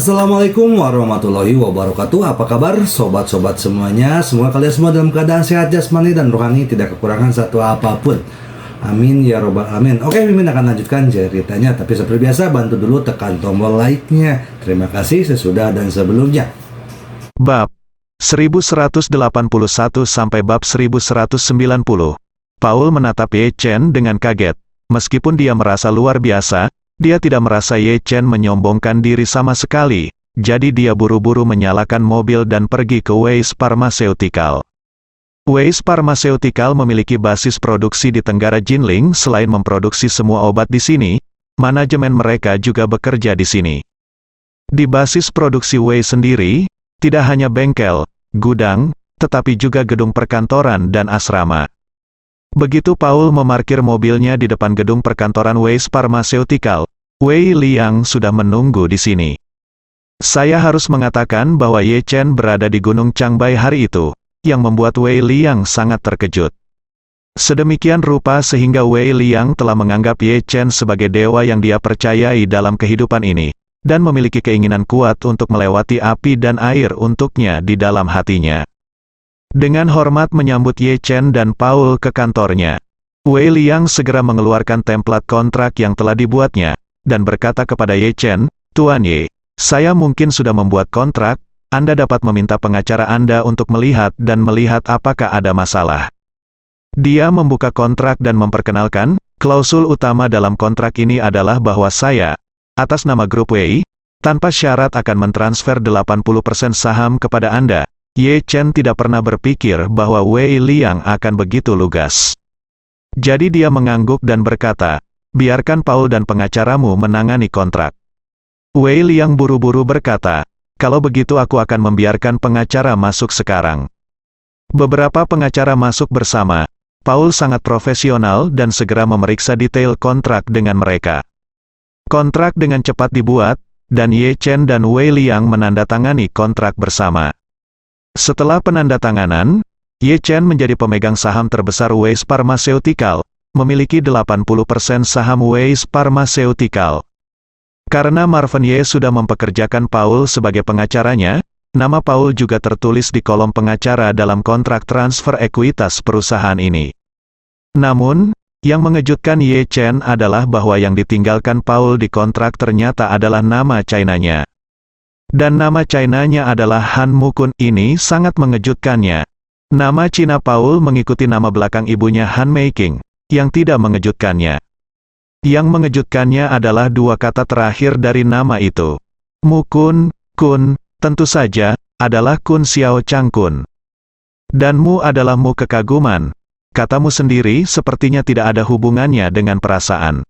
Assalamualaikum warahmatullahi wabarakatuh. Apa kabar sobat-sobat semuanya? Semoga kalian semua dalam keadaan sehat jasmani dan rohani, tidak kekurangan satu apapun. Amin ya robbal alamin. Oke, Mimin akan lanjutkan ceritanya, tapi seperti biasa bantu dulu tekan tombol like-nya. Terima kasih sesudah dan sebelumnya. Bab 1181 sampai bab 1190. Paul menatap Ye Chen dengan kaget. Meskipun dia merasa luar biasa, dia tidak merasa Ye Chen menyombongkan diri sama sekali. Jadi dia buru-buru menyalakan mobil dan pergi ke Weiss Pharmaceutical. Weiss Pharmaceutical memiliki basis produksi di Tenggara Jinling. Selain memproduksi semua obat di sini, manajemen mereka juga bekerja di sini. Di basis produksi Weiss sendiri, tidak hanya bengkel, gudang, tetapi juga gedung perkantoran dan asrama. Begitu Paul memarkir mobilnya di depan gedung perkantoran Weiss Pharmaceutical, Wei Liang sudah menunggu di sini. Saya harus mengatakan bahwa Ye Chen berada di Gunung Changbai hari itu, yang membuat Wei Liang sangat terkejut. Sedemikian rupa sehingga Wei Liang telah menganggap Ye Chen sebagai dewa yang dia percayai dalam kehidupan ini, dan memiliki keinginan kuat untuk melewati api dan air untuknya di dalam hatinya. Dengan hormat menyambut Ye Chen dan Paul ke kantornya, Wei Liang segera mengeluarkan template kontrak yang telah dibuatnya, dan berkata kepada Ye Chen, "Tuan Ye, saya mungkin sudah membuat kontrak, Anda dapat meminta pengacara Anda untuk melihat dan melihat apakah ada masalah." Dia membuka kontrak dan memperkenalkan, klausul utama dalam kontrak ini adalah bahwa saya, atas nama grup Wei, tanpa syarat akan mentransfer 80% saham kepada Anda. Ye Chen tidak pernah berpikir bahwa Wei Liang akan begitu lugas. Jadi dia mengangguk dan berkata, "Biarkan Paul dan pengacaramu menangani kontrak." Wei Liang buru-buru berkata, "Kalau begitu aku akan membiarkan pengacara masuk sekarang." Beberapa pengacara masuk bersama. Paul sangat profesional dan segera memeriksa detail kontrak dengan mereka. Kontrak dengan cepat dibuat, dan Ye Chen dan Wei Liang menandatangani kontrak bersama. Setelah penandatanganan, Ye Chen menjadi pemegang saham terbesar Weiss Pharmaceutical, memiliki 80% saham Weiss Pharmaceutical. Karena Marvin Ye sudah mempekerjakan Paul sebagai pengacaranya, nama Paul juga tertulis di kolom pengacara dalam kontrak transfer ekuitas perusahaan ini. Namun, yang mengejutkan Ye Chen adalah bahwa yang ditinggalkan Paul di kontrak ternyata adalah nama China-nya. Dan nama China-nya adalah Han Mukun. Ini sangat mengejutkannya. Nama Cina Paul mengikuti nama belakang ibunya Han Meiking, yang tidak mengejutkannya. Yang mengejutkannya adalah dua kata terakhir dari nama itu. Mukun, Kun, tentu saja, adalah Kun Xiao Chang Kun. Dan Mu adalah Mu kekaguman. Katamu sendiri sepertinya tidak ada hubungannya dengan perasaan.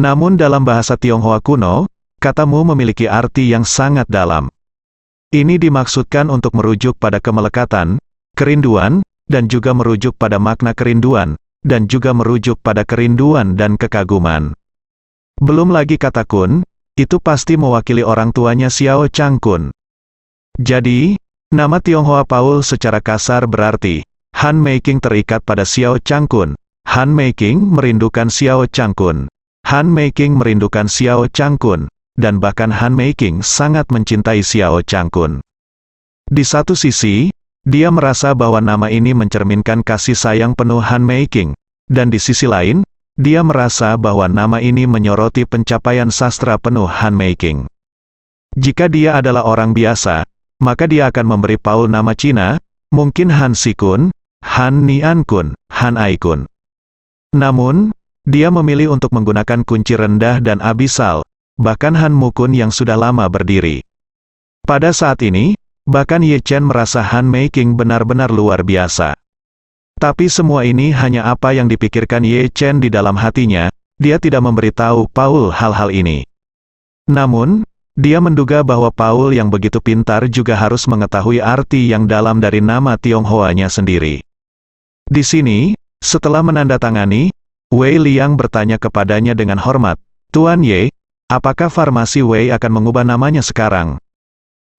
Namun dalam bahasa Tionghoa kuno, katamu memiliki arti yang sangat dalam. Ini dimaksudkan untuk merujuk pada kemelekatan, kerinduan, dan juga merujuk pada makna kerinduan, dan juga merujuk pada kerinduan dan kekaguman. Belum lagi kata Kun, itu pasti mewakili orang tuanya Xiao Chang Kun. Jadi, nama Tionghoa Paul secara kasar berarti, Han Meiking terikat pada Xiao Chang Kun. Han Meiking merindukan Xiao Chang Kun. Han Meiking merindukan Xiao Chang Kun. Dan bahkan Han Meiking sangat mencintai Xiao Chang Kun. Di satu sisi, dia merasa bahwa nama ini mencerminkan kasih sayang penuh Han Meiking, dan di sisi lain, dia merasa bahwa nama ini menyoroti pencapaian sastra penuh Han Meiking. Jika dia adalah orang biasa, maka dia akan memberi Paul nama Cina, mungkin Han Si Kun, Han Nian Kun, Han Ai Kun. Namun, dia memilih untuk menggunakan kunci rendah dan abisal, bahkan Han Mukun yang sudah lama berdiri. Pada saat ini, bahkan Ye Chen merasa Han Meiking benar-benar luar biasa. Tapi semua ini hanya apa yang dipikirkan Ye Chen di dalam hatinya, dia tidak memberitahu Paul hal-hal ini. Namun, dia menduga bahwa Paul yang begitu pintar juga harus mengetahui arti yang dalam dari nama Tionghoanya sendiri. Di sini, setelah menandatangani, Wei Liang bertanya kepadanya dengan hormat, "Tuan Ye, apakah farmasi Wei akan mengubah namanya sekarang?"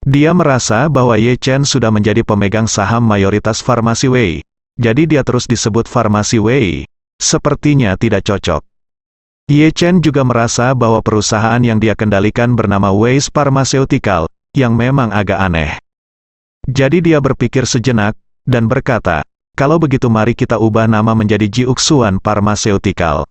Dia merasa bahwa Ye Chen sudah menjadi pemegang saham mayoritas farmasi Wei, jadi dia terus disebut farmasi Wei. Sepertinya tidak cocok. Ye Chen juga merasa bahwa perusahaan yang dia kendalikan bernama Waze Pharmaceutical, yang memang agak aneh. Jadi dia berpikir sejenak, dan berkata, kalau begitu mari kita ubah nama menjadi Jiuxuan Pharmaceutical.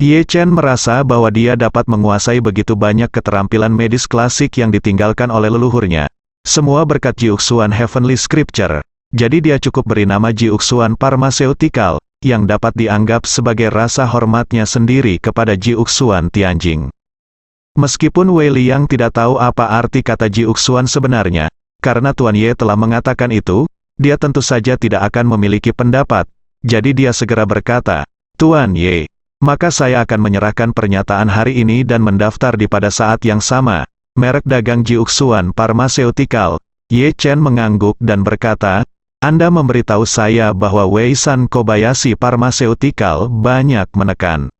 Ye Chen merasa bahwa dia dapat menguasai begitu banyak keterampilan medis klasik yang ditinggalkan oleh leluhurnya. Semua berkat Jiuxuan Heavenly Scripture. Jadi dia cukup beri nama Jiuxuan Pharmaceutical, yang dapat dianggap sebagai rasa hormatnya sendiri kepada Jiuxuan Tianjing. Meskipun Wei Liang tidak tahu apa arti kata Jiuxuan sebenarnya, karena Tuan Ye telah mengatakan itu, dia tentu saja tidak akan memiliki pendapat. Jadi dia segera berkata, Tuan Ye, maka saya akan menyerahkan pernyataan hari ini dan mendaftar di pada saat yang sama. Merek dagang Jiuxuan Pharmaceutical. Ye Chen mengangguk dan berkata, Anda memberitahu saya bahwa Wei-san Kobayashi Pharmaceutical banyak menekan.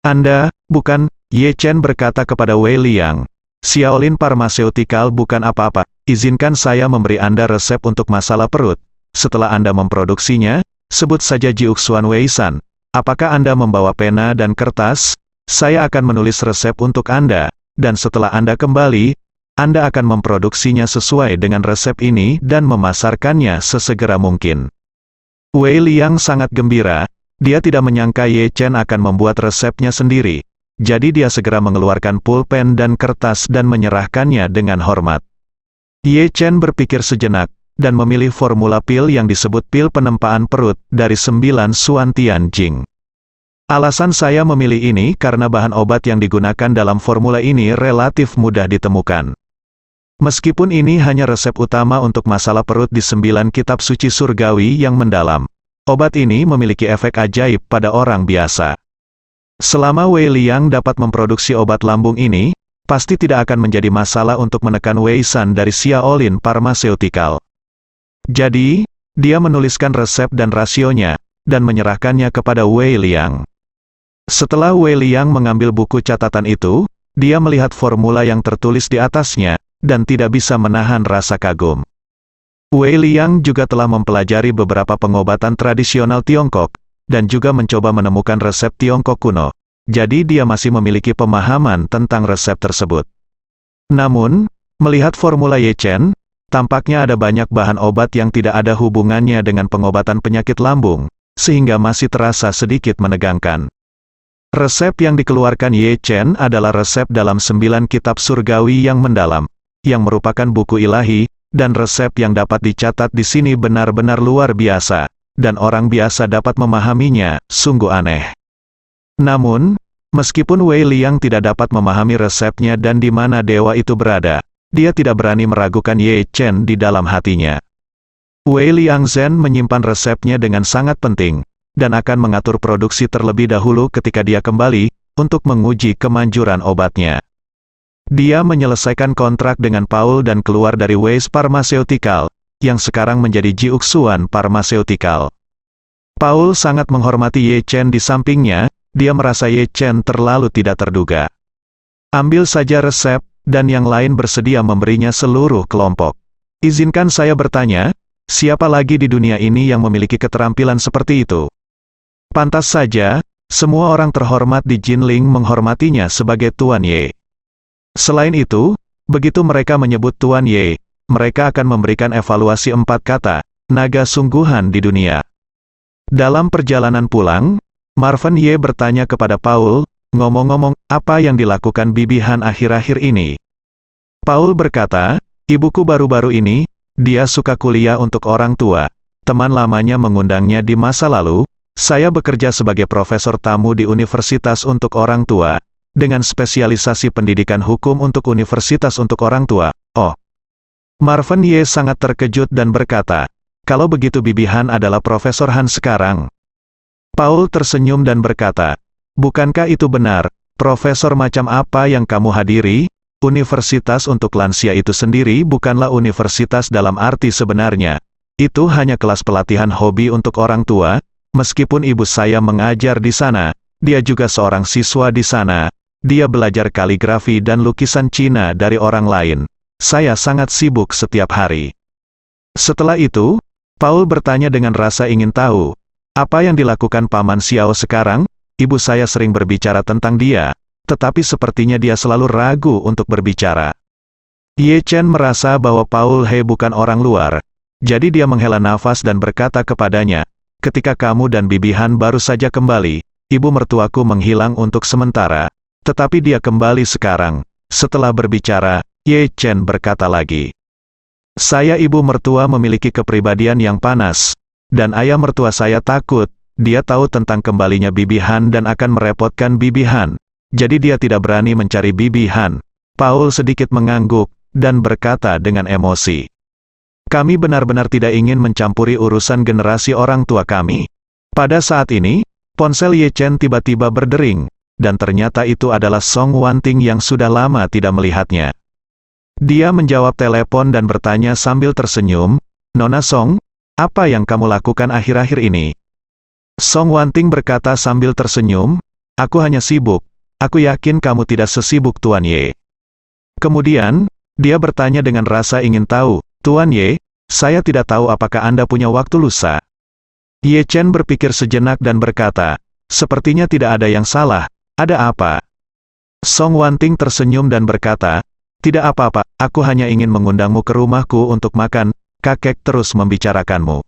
Anda, bukan, Ye Chen berkata kepada Wei Liang. Xiaolin Pharmaceutical bukan apa-apa, izinkan saya memberi Anda resep untuk masalah perut. Setelah Anda memproduksinya, sebut saja Jiuxuan Wei-san. Apakah Anda membawa pena dan kertas? Saya akan menulis resep untuk Anda, dan setelah Anda kembali, Anda akan memproduksinya sesuai dengan resep ini dan memasarkannya sesegera mungkin. Wei Liang sangat gembira, dia tidak menyangka Ye Chen akan membuat resepnya sendiri. Jadi dia segera mengeluarkan pulpen dan kertas dan menyerahkannya dengan hormat. Ye Chen berpikir sejenak, dan memilih formula pil yang disebut pil penempaan perut, dari 9 Suan Tianjing. Alasan saya memilih ini karena bahan obat yang digunakan dalam formula ini relatif mudah ditemukan. Meskipun ini hanya resep utama untuk masalah perut di 9 kitab suci surgawi yang mendalam, obat ini memiliki efek ajaib pada orang biasa. Selama Wei Liang dapat memproduksi obat lambung ini, pasti tidak akan menjadi masalah untuk menekan Wei-san dari Xiaolin Pharmaceutical. Jadi, dia menuliskan resep dan rasionya, dan menyerahkannya kepada Wei Liang. Setelah Wei Liang mengambil buku catatan itu, dia melihat formula yang tertulis di atasnya, dan tidak bisa menahan rasa kagum. Wei Liang juga telah mempelajari beberapa pengobatan tradisional Tiongkok, dan juga mencoba menemukan resep Tiongkok kuno. Jadi dia masih memiliki pemahaman tentang resep tersebut. Namun, melihat formula Ye Chen, tampaknya ada banyak bahan obat yang tidak ada hubungannya dengan pengobatan penyakit lambung, sehingga masih terasa sedikit menegangkan. Resep yang dikeluarkan Ye Chen adalah resep dalam 9 kitab surgawi yang mendalam, yang merupakan buku ilahi, dan resep yang dapat dicatat di sini benar-benar luar biasa. Dan orang biasa dapat memahaminya, sungguh aneh. Namun, meskipun Wei Liang tidak dapat memahami resepnya dan di mana dewa itu berada, dia tidak berani meragukan Ye Chen di dalam hatinya. Wei Liang Zhen menyimpan resepnya dengan sangat penting, dan akan mengatur produksi terlebih dahulu ketika dia kembali, untuk menguji kemanjuran obatnya. Dia menyelesaikan kontrak dengan Paul dan keluar dari Waze Pharmaceutical, yang sekarang menjadi Jiuxuan Pharmaceutical. Paul sangat menghormati Ye Chen di sampingnya, dia merasa Ye Chen terlalu tidak terduga. Ambil saja resep, dan yang lain bersedia memberinya seluruh kelompok. Izinkan saya bertanya, siapa lagi di dunia ini yang memiliki keterampilan seperti itu? Pantas saja, semua orang terhormat di Jinling menghormatinya sebagai Tuan Ye. Selain itu, begitu mereka menyebut Tuan Ye, mereka akan memberikan evaluasi 4 kata, naga sungguhan di dunia. Dalam perjalanan pulang, Marvin Ye bertanya kepada Paul, ngomong-ngomong, apa yang dilakukan Bibi Han akhir-akhir ini? Paul berkata, ibuku baru-baru ini, dia suka kuliah untuk orang tua. Teman lamanya mengundangnya di masa lalu, saya bekerja sebagai profesor tamu di universitas untuk orang tua, dengan spesialisasi pendidikan hukum untuk universitas untuk orang tua. Oh. Marvin Ye sangat terkejut dan berkata, kalau begitu Bibi Han adalah Profesor Han sekarang. Paul tersenyum dan berkata, bukankah itu benar, profesor macam apa yang kamu hadiri? Universitas untuk lansia itu sendiri bukanlah universitas dalam arti sebenarnya. Itu hanya kelas pelatihan hobi untuk orang tua, meskipun ibu saya mengajar di sana, dia juga seorang siswa di sana, dia belajar kaligrafi dan lukisan Cina dari orang lain. Saya sangat sibuk setiap hari. Setelah itu, Paul bertanya dengan rasa ingin tahu, apa yang dilakukan Paman Xiao sekarang? ibu saya sering berbicara tentang dia, tetapi sepertinya dia selalu ragu untuk berbicara. Ye Chen merasa bahwa Paul He bukan orang luar, jadi dia menghela nafas dan berkata kepadanya, ketika kamu dan Bibi Han baru saja kembali, ibu mertuaku menghilang untuk sementara, tetapi dia kembali sekarang. Setelah berbicara, Ye Chen berkata lagi, saya ibu mertua memiliki kepribadian yang panas, dan ayah mertua saya takut, dia tahu tentang kembalinya Bibi Han dan akan merepotkan Bibi Han. Jadi dia tidak berani mencari Bibi Han. Paul sedikit mengangguk, dan berkata dengan emosi. Kami benar-benar tidak ingin mencampuri urusan generasi orang tua kami. Pada saat ini, ponsel Ye Chen tiba-tiba berdering, dan ternyata itu adalah Song Wanting yang sudah lama tidak melihatnya. Dia menjawab telepon dan bertanya sambil tersenyum, Nona Song, apa yang kamu lakukan akhir-akhir ini? Song Wanting berkata sambil tersenyum, aku hanya sibuk. Aku yakin kamu tidak sesibuk Tuan Ye. Kemudian, dia bertanya dengan rasa ingin tahu, Tuan Ye, saya tidak tahu apakah Anda punya waktu lusa. Ye Chen berpikir sejenak dan berkata, sepertinya tidak ada yang salah, ada apa? Song Wanting tersenyum dan berkata, tidak apa-apa, aku hanya ingin mengundangmu ke rumahku untuk makan, kakek terus membicarakanmu.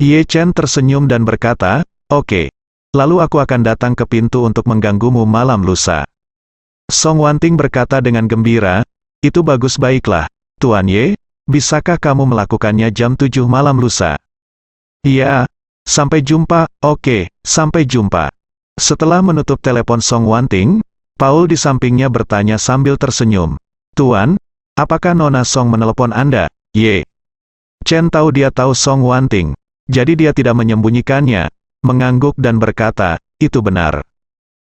Ye Chen tersenyum dan berkata, oke. Lalu aku akan datang ke pintu untuk mengganggumu malam lusa. Song Wanting berkata dengan gembira, itu bagus baiklah, Tuan Ye, bisakah kamu melakukannya jam 7 malam lusa? Iya, sampai jumpa, oke, sampai jumpa. Setelah menutup telepon Song Wanting, Paul di sampingnya bertanya sambil tersenyum, Tuan, apakah Nona Song menelepon Anda, Ye? Chen tahu dia tahu Song Wanting, jadi dia tidak menyembunyikannya, mengangguk dan berkata, itu benar.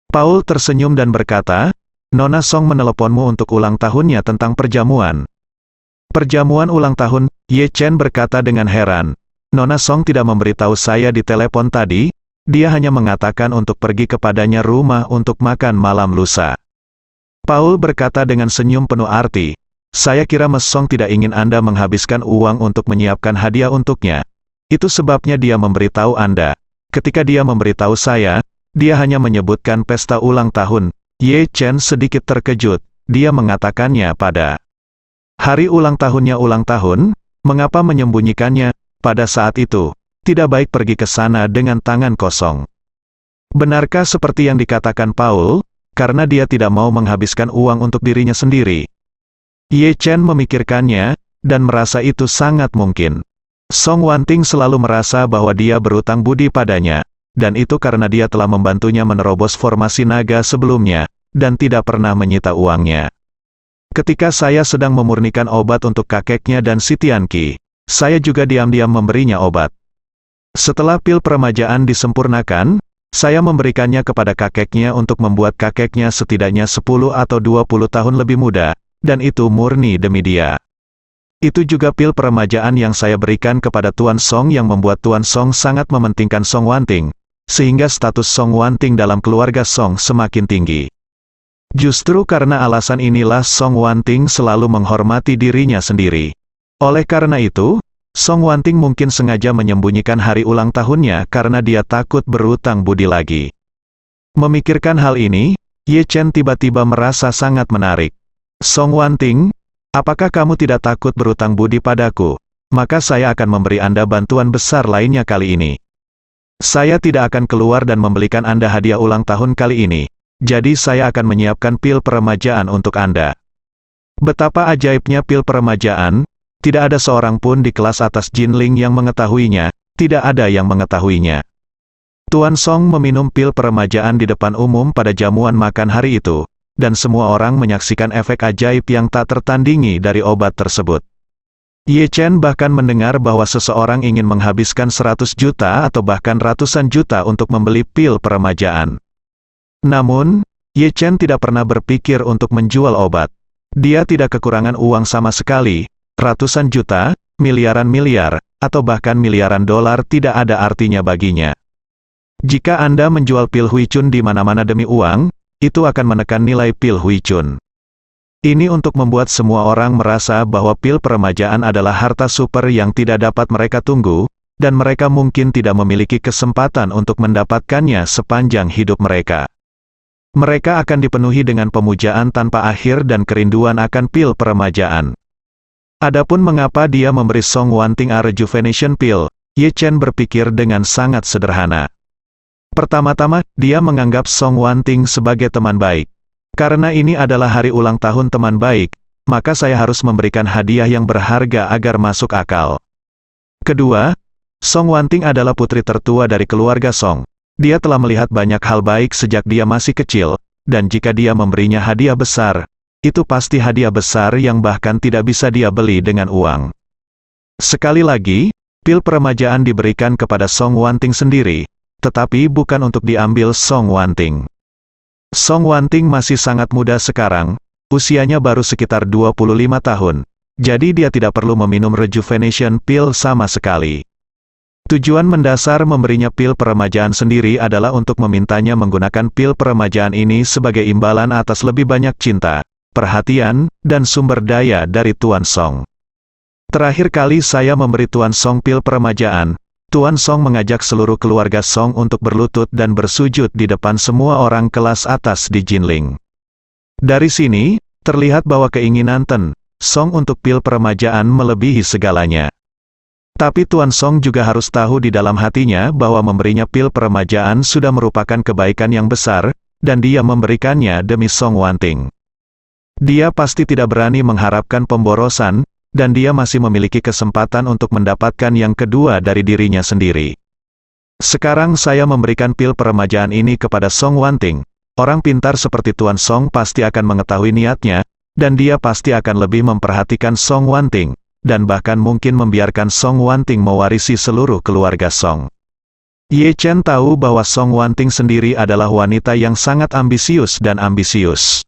Paul tersenyum dan berkata, Nona Song meneleponmu untuk ulang tahunnya tentang perjamuan. Perjamuan ulang tahun, Ye Chen berkata dengan heran. Nona Song tidak memberitahu saya di telepon tadi, dia hanya mengatakan untuk pergi kepadanya rumah untuk makan malam lusa. Paul berkata dengan senyum penuh arti, saya kira Mes Song tidak ingin Anda menghabiskan uang untuk menyiapkan hadiah untuknya. Itu sebabnya dia memberitahu Anda. Ketika dia memberitahu saya, dia hanya menyebutkan pesta ulang tahun. Ye Chen sedikit terkejut, dia mengatakannya pada hari ulang tahunnya ulang tahun, mengapa menyembunyikannya? Pada saat itu, tidak baik pergi ke sana dengan tangan kosong. Benarkah seperti yang dikatakan Paul, karena dia tidak mau menghabiskan uang untuk dirinya sendiri? Ye Chen memikirkannya, dan merasa itu sangat mungkin. Song Wanting selalu merasa bahwa dia berutang budi padanya, dan itu karena dia telah membantunya menerobos formasi naga sebelumnya, dan tidak pernah menyita uangnya. Ketika saya sedang memurnikan obat untuk kakeknya dan si Tianqi, saya juga diam-diam memberinya obat. Setelah pil peremajaan disempurnakan, saya memberikannya kepada kakeknya untuk membuat kakeknya setidaknya 10 atau 20 tahun lebih muda, dan itu murni demi dia. Itu juga pil peremajaan yang saya berikan kepada Tuan Song yang membuat Tuan Song sangat mementingkan Song Wanting, sehingga status Song Wanting dalam keluarga Song semakin tinggi. Justru karena alasan inilah Song Wanting selalu menghormati dirinya sendiri. Oleh karena itu, Song Wanting mungkin sengaja menyembunyikan hari ulang tahunnya karena dia takut berutang budi lagi. Memikirkan hal ini, Ye Chen tiba-tiba merasa sangat menarik. Song Wanting, apakah kamu tidak takut berutang budi padaku? Maka saya akan memberi Anda bantuan besar lainnya kali ini. Saya tidak akan keluar dan membelikan Anda hadiah ulang tahun kali ini. Jadi saya akan menyiapkan pil peremajaan untuk Anda. Betapa ajaibnya pil peremajaan, tidak ada seorang pun di kelas atas Jinling yang mengetahuinya, tidak ada yang mengetahuinya. Tuan Song meminum pil peremajaan di depan umum pada jamuan makan hari itu, dan semua orang menyaksikan efek ajaib yang tak tertandingi dari obat tersebut. Ye Chen bahkan mendengar bahwa seseorang ingin menghabiskan 100 juta atau bahkan ratusan juta untuk membeli pil peremajaan. Namun, Ye Chen tidak pernah berpikir untuk menjual obat. Dia tidak kekurangan uang sama sekali, ratusan juta, miliaran miliar, atau bahkan miliaran dolar tidak ada artinya baginya. Jika Anda menjual pil Huichun di mana-mana demi uang, itu akan menekan nilai pil Huichun. Ini untuk membuat semua orang merasa bahwa pil peremajaan adalah harta super yang tidak dapat mereka tunggu, dan mereka mungkin tidak memiliki kesempatan untuk mendapatkannya sepanjang hidup mereka. Mereka akan dipenuhi dengan pemujaan tanpa akhir dan kerinduan akan pil peremajaan. Adapun mengapa dia memberi Song Wanting a rejuvenation pill, Ye Chen berpikir dengan sangat sederhana. Pertama-tama, dia menganggap Song Wanting sebagai teman baik. Karena ini adalah hari ulang tahun teman baik, maka saya harus memberikan hadiah yang berharga agar masuk akal. Kedua, Song Wanting adalah putri tertua dari keluarga Song. Dia telah melihat banyak hal baik sejak dia masih kecil, dan jika dia memberinya hadiah besar, itu pasti hadiah besar yang bahkan tidak bisa dia beli dengan uang. Sekali lagi, pil peremajaan diberikan kepada Song Wanting sendiri, tetapi bukan untuk diambil Song Wanting. Song Wanting masih sangat muda sekarang, usianya baru sekitar 25 tahun, jadi dia tidak perlu meminum rejuvenation pill sama sekali. Tujuan mendasar memberinya pil peremajaan sendiri adalah untuk memintanya menggunakan pil peremajaan ini sebagai imbalan atas lebih banyak cinta, perhatian, dan sumber daya dari Tuan Song. Terakhir kali saya memberi Tuan Song pil peremajaan, Tuan Song mengajak seluruh keluarga Song untuk berlutut dan bersujud di depan semua orang kelas atas di Jinling. Dari sini, terlihat bahwa keinginan Ten Song untuk pil peremajaan melebihi segalanya. Tapi Tuan Song juga harus tahu di dalam hatinya bahwa memberinya pil peremajaan sudah merupakan kebaikan yang besar, dan dia memberikannya demi Song Wanting. Dia pasti tidak berani mengharapkan pemborosan, dan dia masih memiliki kesempatan untuk mendapatkan yang kedua dari dirinya sendiri. Sekarang saya memberikan pil peremajaan ini kepada Song Wanting. Orang pintar seperti Tuan Song pasti akan mengetahui niatnya, dan dia pasti akan lebih memperhatikan Song Wanting, dan bahkan mungkin membiarkan Song Wanting mewarisi seluruh keluarga Song. Ye Chen tahu bahwa Song Wanting sendiri adalah wanita yang sangat ambisius dan ambisius.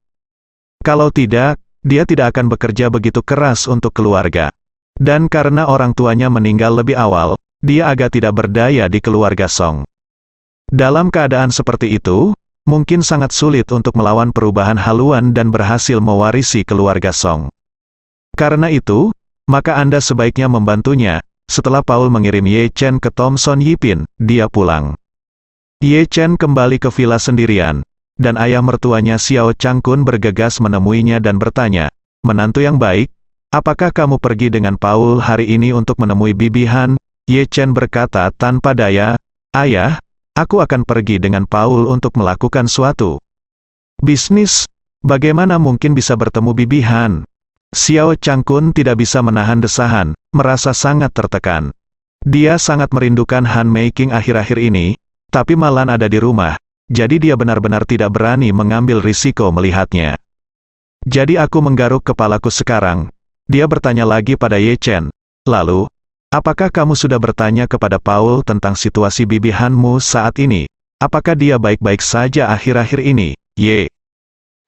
Kalau tidak, dia tidak akan bekerja begitu keras untuk keluarga. Dan karena orang tuanya meninggal lebih awal, dia agak tidak berdaya di keluarga Song. Dalam keadaan seperti itu, mungkin sangat sulit untuk melawan perubahan haluan dan berhasil mewarisi keluarga Song. Karena itu, maka Anda sebaiknya membantunya. Setelah Paul mengirim Ye Chen ke Thomson Yipin, dia pulang. Ye Chen kembali ke villa sendirian, dan ayah mertuanya Xiao Changkun bergegas menemuinya dan bertanya, "Menantu yang baik, apakah kamu pergi dengan Paul hari ini untuk menemui Bibi Han?" Ye Chen berkata tanpa daya, "Ayah, aku akan pergi dengan Paul untuk melakukan suatu bisnis. Bagaimana mungkin bisa bertemu Bibi Han?" Xiao Changkun tidak bisa menahan desahan, merasa sangat tertekan. Dia sangat merindukan Han Meiking akhir-akhir ini, tapi Malan ada di rumah, jadi dia benar-benar tidak berani mengambil risiko melihatnya. Jadi aku menggaruk kepalaku sekarang. Dia bertanya lagi pada Ye Chen, "Lalu, apakah kamu sudah bertanya kepada Paul tentang situasi Bibi Hanmu saat ini? Apakah dia baik-baik saja akhir-akhir ini?" Ye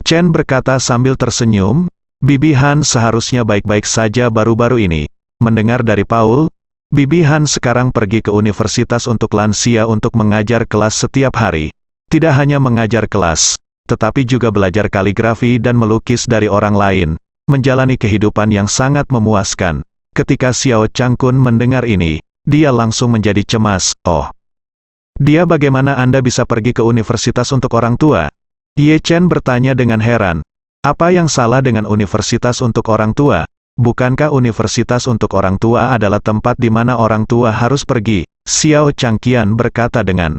Chen berkata sambil tersenyum, "Bibi Han seharusnya baik-baik saja baru-baru ini." Mendengar dari Paul, Bibi Han sekarang pergi ke universitas untuk lansia untuk mengajar kelas setiap hari. Tidak hanya mengajar kelas, tetapi juga belajar kaligrafi dan melukis dari orang lain, menjalani kehidupan yang sangat memuaskan. Ketika Xiao Changkun mendengar ini, dia langsung menjadi cemas. "Oh, dia bagaimana Anda bisa pergi ke universitas untuk orang tua?" Ye Chen bertanya dengan heran. "Apa yang salah dengan universitas untuk orang tua? Bukankah universitas untuk orang tua adalah tempat di mana orang tua harus pergi?" Xiao Changqian berkata dengan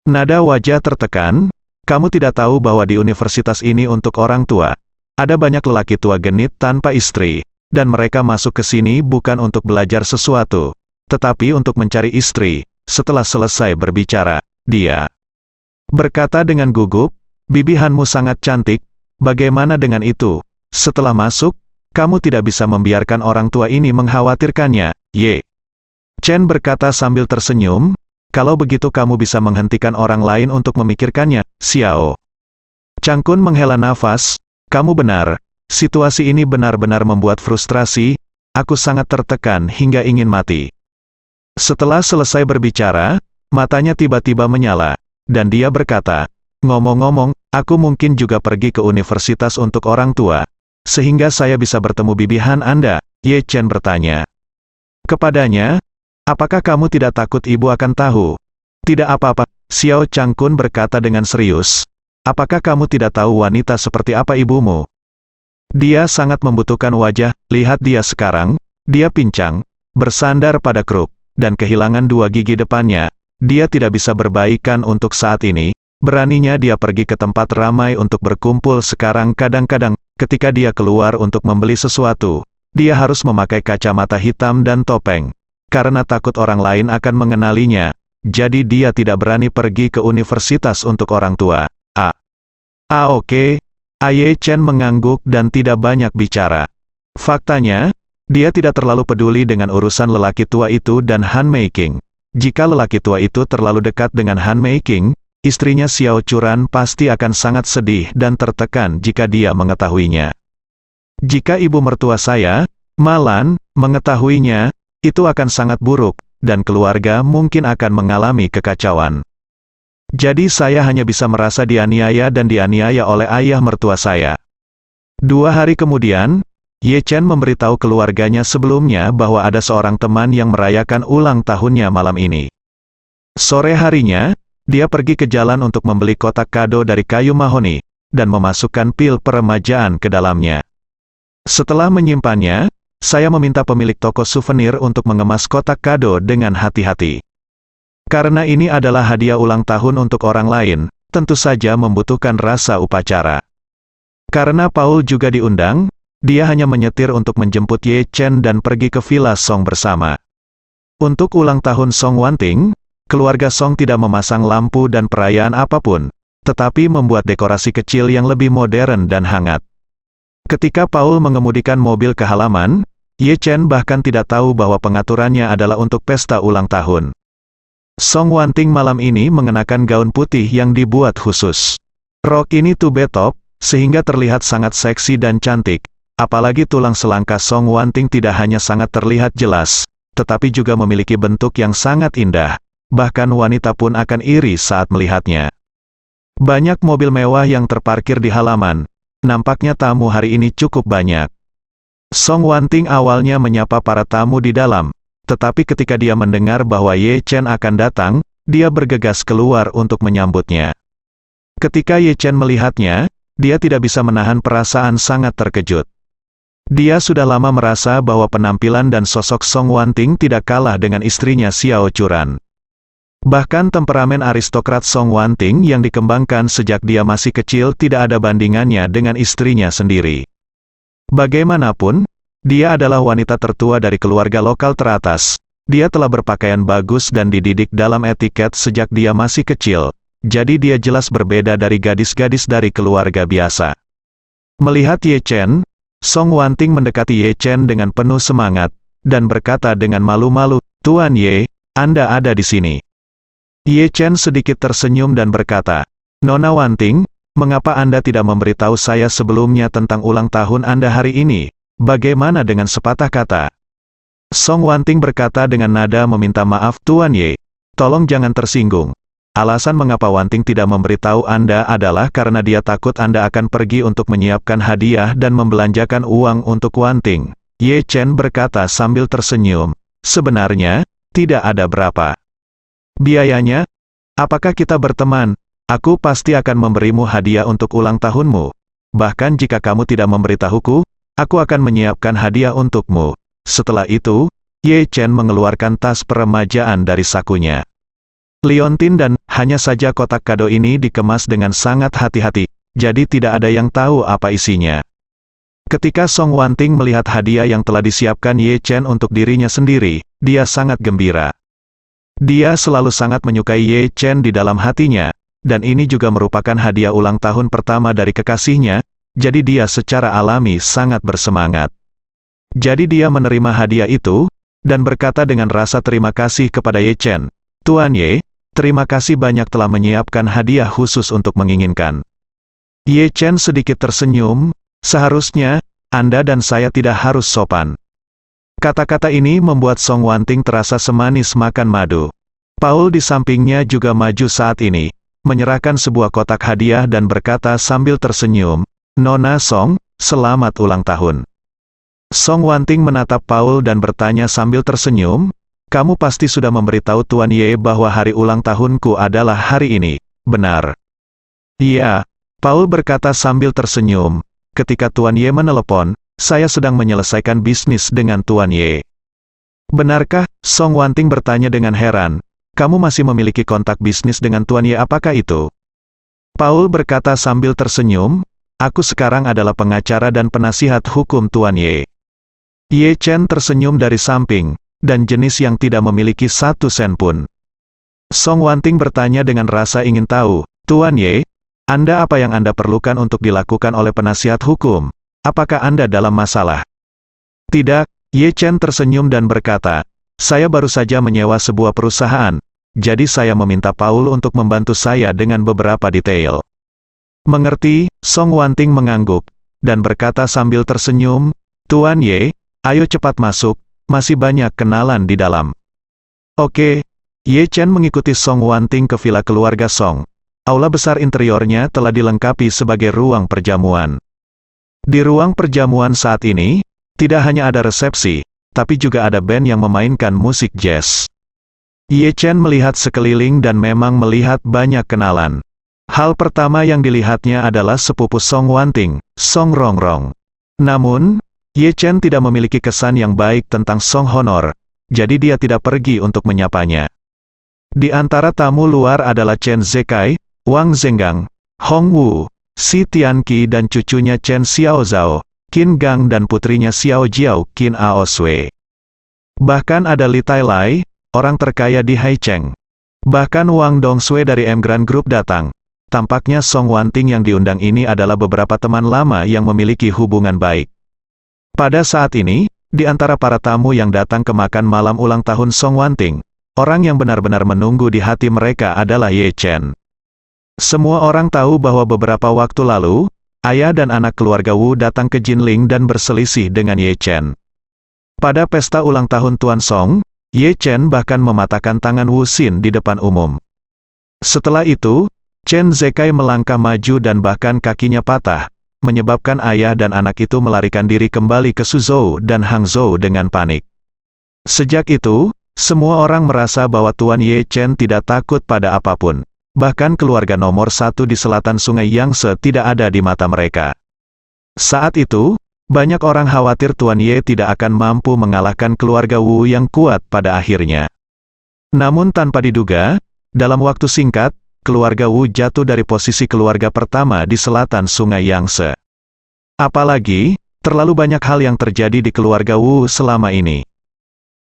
nada wajah tertekan, "Kamu tidak tahu bahwa di universitas ini untuk orang tua, ada banyak lelaki tua genit tanpa istri, dan mereka masuk ke sini bukan untuk belajar sesuatu, tetapi untuk mencari istri." Setelah selesai berbicara, dia berkata dengan gugup, "Bibi Hanmu sangat cantik. Bagaimana dengan itu? Setelah masuk, kamu tidak bisa membiarkan orang tua ini mengkhawatirkannya." Ye Chen berkata sambil tersenyum, "Kalau begitu kamu bisa menghentikan orang lain untuk memikirkannya." Xiao Changkun menghela nafas, "Kamu benar, situasi ini benar-benar membuat frustrasi, aku sangat tertekan hingga ingin mati." Setelah selesai berbicara, matanya tiba-tiba menyala, dan dia berkata, "Ngomong-ngomong, aku mungkin juga pergi ke universitas untuk orang tua, sehingga saya bisa bertemu Bibi Han Anda." Ye Chen bertanya kepadanya, Apakah kamu tidak takut ibu akan tahu? Tidak apa-apa, Xiao Changkun berkata dengan serius. Apakah kamu tidak tahu wanita seperti apa ibumu? Dia sangat membutuhkan wajah, lihat dia sekarang, dia pincang, bersandar pada kruk, dan kehilangan 2 gigi depannya. Dia tidak bisa berbaikan untuk saat ini, beraninya dia pergi ke tempat ramai untuk berkumpul sekarang kadang-kadang, ketika dia keluar untuk membeli sesuatu, dia harus memakai kacamata hitam dan topeng. Karena takut orang lain akan mengenalinya, jadi dia tidak berani pergi ke universitas untuk orang tua. Oke. Ye Chen mengangguk dan tidak banyak bicara. Faktanya, dia tidak terlalu peduli dengan urusan lelaki tua itu dan Han Meiking. Jika lelaki tua itu terlalu dekat dengan Han Meiking, istrinya Xiao Churan pasti akan sangat sedih dan tertekan jika dia mengetahuinya. Jika ibu mertua saya, Malan, mengetahuinya, itu akan sangat buruk, dan keluarga mungkin akan mengalami kekacauan. Jadi saya hanya bisa merasa dianiaya dan dianiaya oleh ayah mertua saya. 2 hari kemudian, Ye Chen memberitahu keluarganya sebelumnya bahwa ada seorang teman yang merayakan ulang tahunnya malam ini. Sore harinya, dia pergi ke jalan untuk membeli kotak kado dari kayu mahoni, dan memasukkan pil peremajaan ke dalamnya. Setelah menyimpannya, saya meminta pemilik toko souvenir untuk mengemas kotak kado dengan hati-hati. Karena ini adalah hadiah ulang tahun untuk orang lain, tentu saja membutuhkan rasa upacara. Karena Paul juga diundang, dia hanya menyetir untuk menjemput Ye Chen dan pergi ke Villa Song bersama. Untuk ulang tahun Song Wanting, keluarga Song tidak memasang lampu dan perayaan apapun, tetapi membuat dekorasi kecil yang lebih modern dan hangat. Ketika Paul mengemudikan mobil ke halaman, Ye Chen bahkan tidak tahu bahwa pengaturannya adalah untuk pesta ulang tahun. Song Wanting malam ini mengenakan gaun putih yang dibuat khusus. Rok ini tube top, sehingga terlihat sangat seksi dan cantik, apalagi tulang selangkah Song Wanting tidak hanya sangat terlihat jelas, tetapi juga memiliki bentuk yang sangat indah, bahkan wanita pun akan iri saat melihatnya. Banyak mobil mewah yang terparkir di halaman. Nampaknya tamu hari ini cukup banyak. Song Wanting awalnya menyapa para tamu di dalam, tetapi ketika dia mendengar bahwa Ye Chen akan datang, dia bergegas keluar untuk menyambutnya. Ketika Ye Chen melihatnya, dia tidak bisa menahan perasaan sangat terkejut. Dia sudah lama merasa bahwa penampilan dan sosok Song Wanting tidak kalah dengan istrinya Xiao Churan. Bahkan temperamen aristokrat Song Wanting yang dikembangkan sejak dia masih kecil tidak ada bandingannya dengan istrinya sendiri. Bagaimanapun, dia adalah wanita tertua dari keluarga lokal teratas. Dia telah berpakaian bagus dan dididik dalam etiket sejak dia masih kecil, jadi dia jelas berbeda dari gadis-gadis dari keluarga biasa. Melihat Ye Chen, Song Wanting mendekati Ye Chen dengan penuh semangat, dan berkata dengan malu-malu, "Tuan Ye, Anda ada di sini." Ye Chen sedikit tersenyum dan berkata, "Nona Wanting, mengapa Anda tidak memberitahu saya sebelumnya tentang ulang tahun Anda hari ini? Bagaimana dengan sepatah kata?" Song Wanting berkata dengan nada meminta maaf, "Tuan Ye, tolong jangan tersinggung. Alasan mengapa Wanting tidak memberitahu Anda adalah karena dia takut Anda akan pergi untuk menyiapkan hadiah dan membelanjakan uang untuk Wanting." Ye Chen berkata sambil tersenyum, "Sebenarnya, tidak ada berapa biayanya. Apakah kita berteman? Aku pasti akan memberimu hadiah untuk ulang tahunmu. Bahkan jika kamu tidak memberitahuku, aku akan menyiapkan hadiah untukmu." Setelah itu, Ye Chen mengeluarkan tas peremajaan dari sakunya. Liontin dan hanya saja kotak kado ini dikemas dengan sangat hati-hati, jadi tidak ada yang tahu apa isinya. Ketika Song Wanting melihat hadiah yang telah disiapkan Ye Chen untuk dirinya sendiri, dia sangat gembira. Dia selalu sangat menyukai Ye Chen di dalam hatinya, dan ini juga merupakan hadiah ulang tahun pertama dari kekasihnya, jadi dia secara alami sangat bersemangat. Jadi dia menerima hadiah itu, dan berkata dengan rasa terima kasih kepada Ye Chen, "Tuan Ye, terima kasih banyak telah menyiapkan hadiah khusus untuk menginginkan." Ye Chen sedikit tersenyum, "Seharusnya, Anda dan saya tidak harus sopan." Kata-kata ini membuat Song Wanting terasa semanis makan madu. Paul di sampingnya juga maju saat ini, menyerahkan sebuah kotak hadiah dan berkata sambil tersenyum, "Nona Song, selamat ulang tahun." Song Wanting menatap Paul dan bertanya sambil tersenyum, kamu pasti sudah memberitahu Tuan Ye bahwa hari ulang tahunku adalah hari ini, benar? Iya, Paul berkata sambil tersenyum. Ketika Tuan Ye menelepon, saya sedang menyelesaikan bisnis dengan Tuan Ye. Benarkah? Song Wanting bertanya dengan heran. Kamu masih memiliki kontak bisnis dengan Tuan Ye, apakah itu? Paul berkata sambil tersenyum, aku sekarang adalah pengacara dan penasihat hukum Tuan Ye. Ye Chen tersenyum dari samping, dan jenis yang tidak memiliki 1 sen pun. Song Wanting bertanya dengan rasa ingin tahu, Tuan Ye, Anda apa yang Anda perlukan untuk dilakukan oleh penasihat hukum? Apakah Anda dalam masalah? Tidak, Ye Chen tersenyum dan berkata, saya baru saja menyewa sebuah perusahaan, jadi saya meminta Paul untuk membantu saya dengan beberapa detail. Mengerti, Song Wanting mengangguk, dan berkata sambil tersenyum, Tuan Ye, ayo cepat masuk, masih banyak kenalan di dalam. Oke, Ye Chen mengikuti Song Wanting ke villa keluarga Song. Aula besar interiornya telah dilengkapi sebagai ruang perjamuan. Di ruang perjamuan saat ini, tidak hanya ada resepsi, tapi juga ada band yang memainkan musik jazz. Ye Chen melihat sekeliling dan memang melihat banyak kenalan. Hal pertama yang dilihatnya adalah sepupu Song Wanting, Song Rongrong. Namun, Ye Chen tidak memiliki kesan yang baik tentang Song Honor, jadi dia tidak pergi untuk menyapanya. Di antara tamu luar adalah Chen Zekai, Wang Zenggang, Hong Wu, Si Tianqi dan cucunya Chen Xiaozhao, Qin Gang dan putrinya Xiao Jiao, Qin Aoswei. Bahkan ada Li Tailai, orang terkaya di Haicheng. Bahkan Wang Dongsui dari M Grand Group datang. Tampaknya Song Wanting yang diundang ini adalah beberapa teman lama yang memiliki hubungan baik. Pada saat ini, di antara para tamu yang datang ke makan malam ulang tahun Song Wanting, orang yang benar-benar menunggu di hati mereka adalah Ye Chen. Semua orang tahu bahwa beberapa waktu lalu, ayah dan anak keluarga Wu datang ke Jinling dan berselisih dengan Ye Chen. Pada pesta ulang tahun Tuan Song, Ye Chen bahkan mematahkan tangan Wu Xin di depan umum. Setelah itu, Chen Zekai melangkah maju dan bahkan kakinya patah, menyebabkan ayah dan anak itu melarikan diri kembali ke Suzhou dan Hangzhou dengan panik. Sejak itu, semua orang merasa bahwa Tuan Ye Chen tidak takut pada apapun. Bahkan keluarga nomor 1 di selatan Sungai Yangtze tidak ada di mata mereka. Saat itu, banyak orang khawatir Tuan Ye tidak akan mampu mengalahkan keluarga Wu yang kuat pada akhirnya. Namun tanpa diduga, dalam waktu singkat, keluarga Wu jatuh dari posisi keluarga pertama di selatan Sungai Yangtze. Apalagi, terlalu banyak hal yang terjadi di keluarga Wu selama ini.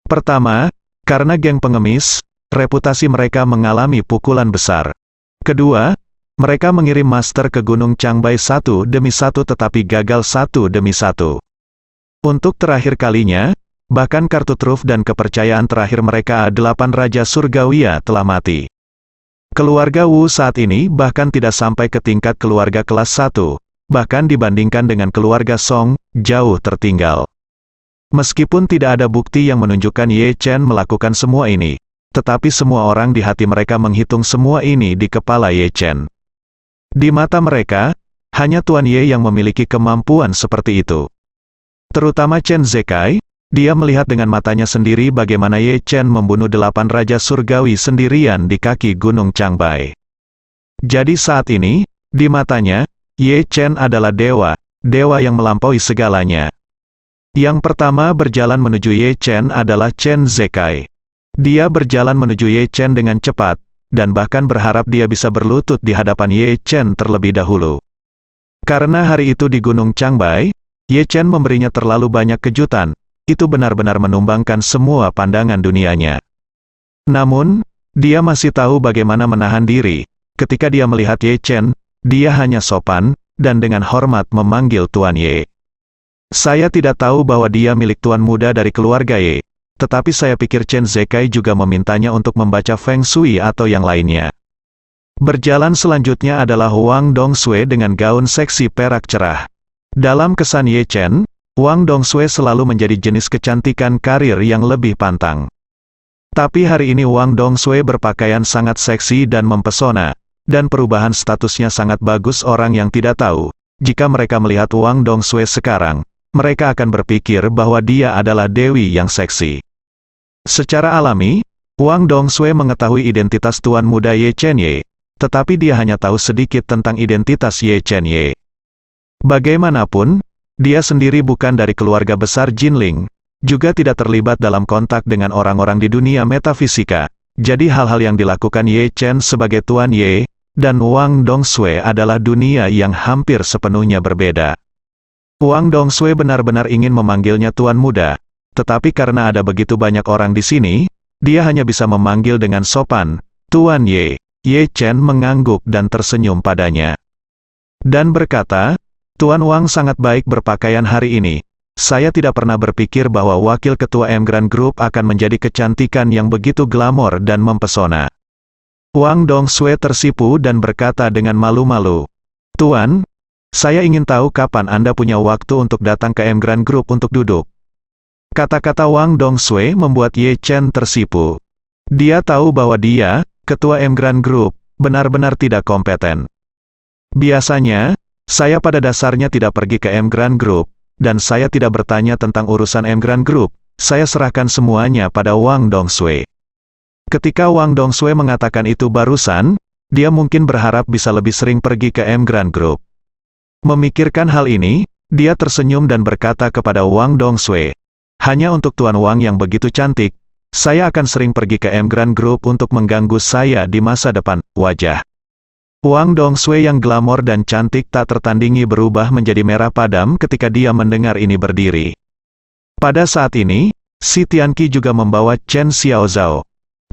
Pertama, karena geng pengemis, reputasi mereka mengalami pukulan besar. Kedua, mereka mengirim master ke Gunung Changbai 1 demi 1 tetapi gagal 1 demi 1. Untuk terakhir kalinya, bahkan kartu truf dan kepercayaan terakhir mereka 8 Raja Surgawiya telah mati. Keluarga Wu saat ini bahkan tidak sampai ke tingkat keluarga kelas 1, bahkan dibandingkan dengan keluarga Song, jauh tertinggal. Meskipun tidak ada bukti yang menunjukkan Ye Chen melakukan semua ini, tetapi semua orang di hati mereka menghitung semua ini di kepala Ye Chen. Di mata mereka, hanya Tuan Ye yang memiliki kemampuan seperti itu. Terutama Chen Zekai, dia melihat dengan matanya sendiri bagaimana Ye Chen membunuh 8 Raja Surgawi sendirian di kaki Gunung Changbai. Jadi saat ini, di matanya, Ye Chen adalah dewa, dewa yang melampaui segalanya. Yang pertama berjalan menuju Ye Chen adalah Chen Zekai. Dia berjalan menuju Ye Chen dengan cepat, dan bahkan berharap dia bisa berlutut di hadapan Ye Chen terlebih dahulu. Karena hari itu di Gunung Changbai, Ye Chen memberinya terlalu banyak kejutan, itu benar-benar menumbangkan semua pandangan dunianya. Namun, dia masih tahu bagaimana menahan diri. Ketika dia melihat Ye Chen, dia hanya sopan, dan dengan hormat memanggil Tuan Ye. Saya tidak tahu bahwa dia milik tuan muda dari keluarga Ye. Tetapi saya pikir Chen Zekai juga memintanya untuk membaca Feng Shui atau yang lainnya. Berjalan selanjutnya adalah Wang Dongsui dengan gaun seksi perak cerah. Dalam kesan Ye Chen, Wang Dongsui selalu menjadi jenis kecantikan karir yang lebih pantang. Tapi hari ini Wang Dongsui berpakaian sangat seksi dan mempesona, dan perubahan statusnya sangat bagus. Orang yang tidak tahu, jika mereka melihat Wang Dongsui sekarang, mereka akan berpikir bahwa dia adalah dewi yang seksi. Secara alami, Wang Dongsui mengetahui identitas tuan muda Ye Chen Ye, tetapi dia hanya tahu sedikit tentang identitas Ye Chen Ye. Bagaimanapun, dia sendiri bukan dari keluarga besar Jinling, juga tidak terlibat dalam kontak dengan orang-orang di dunia metafisika. Jadi hal-hal yang dilakukan Ye Chen sebagai Tuan Ye, dan Wang Dongsui adalah dunia yang hampir sepenuhnya berbeda. Wang Dongsui benar-benar ingin memanggilnya Tuan Muda, tetapi karena ada begitu banyak orang di sini, dia hanya bisa memanggil dengan sopan, Tuan Ye. Ye Chen mengangguk dan tersenyum padanya. Dan berkata, Tuan Wang sangat baik berpakaian hari ini. Saya tidak pernah berpikir bahwa wakil ketua Emgrand Group akan menjadi kecantikan yang begitu glamor dan mempesona. Wang Dongsui tersipu dan berkata dengan malu-malu, Tuan, saya ingin tahu kapan Anda punya waktu untuk datang ke Emgrand Group untuk duduk. Kata-kata Wang Dongsui membuat Ye Chen tersipu. Dia tahu bahwa dia, ketua Emgrand Group, benar-benar tidak kompeten. Biasanya, saya pada dasarnya tidak pergi ke Emgrand Group, dan saya tidak bertanya tentang urusan Emgrand Group, saya serahkan semuanya pada Wang Dongsui. Ketika Wang Dongsui mengatakan itu barusan, dia mungkin berharap bisa lebih sering pergi ke Emgrand Group. Memikirkan hal ini, dia tersenyum dan berkata kepada Wang Dongsui, hanya untuk Tuan Wang yang begitu cantik, saya akan sering pergi ke Emgrand Group untuk mengganggu saya di masa depan. Wajah Wang Dongsui yang glamor dan cantik tak tertandingi berubah menjadi merah padam ketika dia mendengar ini berdiri. Pada saat ini, si Tianqi juga membawa Chen Xiaozhao.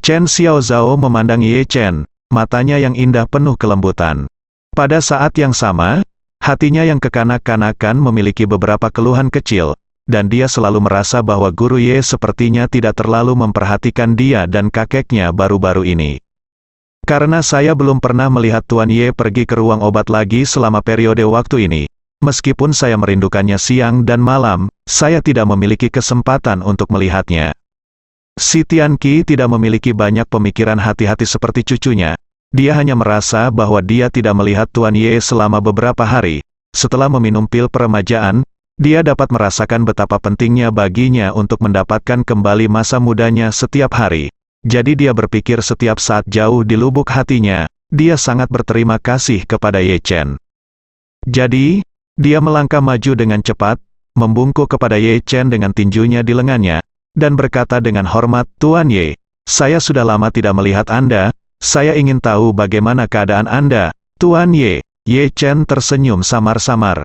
Chen Xiaozhao memandang Ye Chen, matanya yang indah penuh kelembutan. Pada saat yang sama, hatinya yang kekanak-kanakan memiliki beberapa keluhan kecil, dan dia selalu merasa bahwa guru Ye sepertinya tidak terlalu memperhatikan dia dan kakeknya baru-baru ini. Karena saya belum pernah melihat Tuan Ye pergi ke ruang obat lagi selama periode waktu ini, meskipun saya merindukannya siang dan malam, saya tidak memiliki kesempatan untuk melihatnya. Si Tianqi tidak memiliki banyak pemikiran hati-hati seperti cucunya. Dia hanya merasa bahwa dia tidak melihat Tuan Ye selama beberapa hari. Setelah meminum pil peremajaan, dia dapat merasakan betapa pentingnya baginya untuk mendapatkan kembali masa mudanya setiap hari. Jadi dia berpikir setiap saat jauh di lubuk hatinya, dia sangat berterima kasih kepada Ye Chen. Jadi, dia melangkah maju dengan cepat, membungkuk kepada Ye Chen dengan tinjunya di lengannya, dan berkata dengan hormat, Tuan Ye, saya sudah lama tidak melihat Anda, saya ingin tahu bagaimana keadaan Anda, Tuan Ye. Ye Chen tersenyum samar-samar.